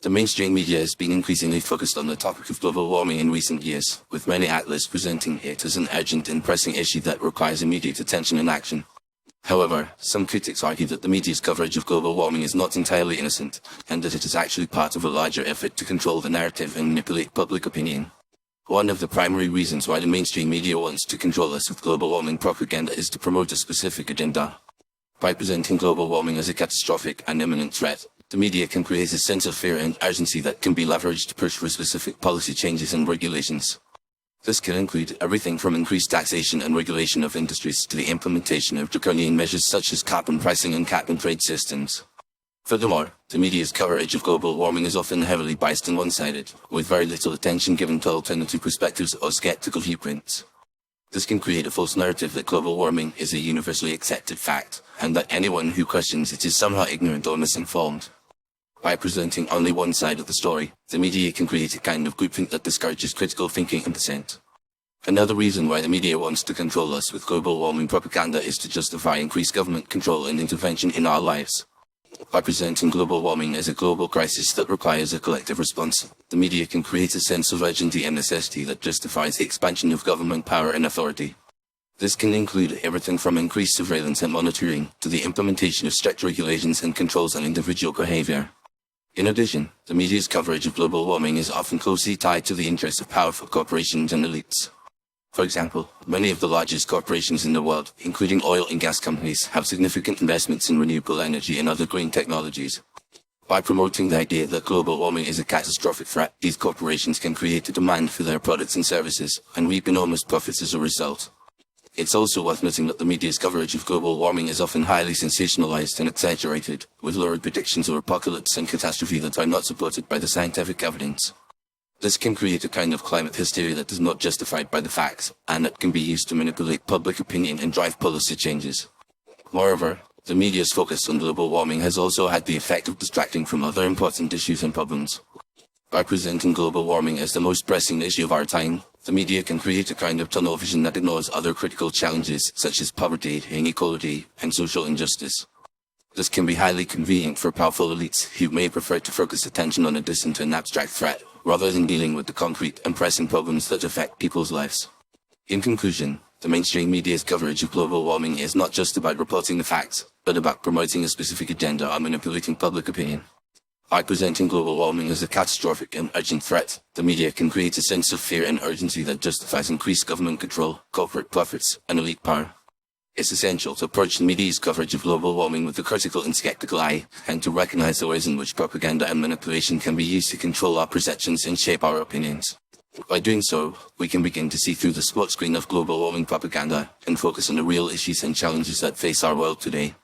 The mainstream media has been increasingly focused on the topic of global warming in recent years, with many outlets presenting it as an urgent and pressing issue that requires immediate attention and action. However, some critics argue that the media's coverage of global warming is not entirely innocent, and that it is actually part of a larger effort to control the narrative and manipulate public opinion. One of the primary reasons why the mainstream media wants to control us with global warming propaganda is to promote a specific agenda. By presenting global warming as a catastrophic and imminent threat, the media can create a sense of fear and urgency that can be leveraged to push for specific policy changes and regulations. This can include everything from increased taxation and regulation of industries to the implementation of draconian measures such as carbon pricing and cap-and-trade systems. Furthermore, the media's coverage of global warming is often heavily biased and one-sided, with very little attention given to alternative perspectives or skeptical viewpoints. This can create a false narrative that global warming is a universally accepted fact, and that anyone who questions it is somehow ignorant or misinformed. By presenting only one side of the story, the media can create a kind of groupthink that discourages critical thinking and dissent. Another reason why the media wants to control us with global warming propaganda is to justify increased government control and intervention in our lives. By presenting global warming as a global crisis that requires a collective response, the media can create a sense of urgency and necessity that justifies the expansion of government power and authority. This can include everything from increased surveillance and monitoring to the implementation of strict regulations and controls on individual behavior. In addition, the media's coverage of global warming is often closely tied to the interests of powerful corporations and elites. For example, many of the largest corporations in the world, including oil and gas companies, have significant investments in renewable energy and other green technologies. By promoting the idea that global warming is a catastrophic threat, these corporations can create a demand for their products and services, and reap enormous profits as a result. It's also worth noting that the media's coverage of global warming is often highly sensationalized and exaggerated, with lurid predictions of apocalypse and catastrophe that are not supported by the scientific evidence. This can create a kind of climate hysteria that is not justified by the facts, and that can be used to manipulate public opinion and drive policy changes. Moreover, the media's focus on global warming has also had the effect of distracting from other important issues and problems. By presenting global warming as the most pressing issue of our time, the media can create a kind of tunnel vision that ignores other critical challenges such as poverty, inequality, and social injustice. This can be highly convenient for powerful elites who may prefer to focus attention on a distant and abstract threat, rather than dealing with the concrete and pressing problems that affect people's lives. In conclusion, the mainstream media's coverage of global warming is not just about reporting the facts, but about promoting a specific agenda or manipulating public opinion. By presenting global warming as a catastrophic and urgent threat, the media can create a sense of fear and urgency that justifies increased government control, corporate profits, and elite power. It's essential to approach the media's coverage of global warming with a critical and skeptical eye, and to recognize the ways in which propaganda and manipulation can be used to control our perceptions and shape our opinions. By doing so, we can begin to see through the smokescreen of global warming propaganda and focus on the real issues and challenges that face our world today.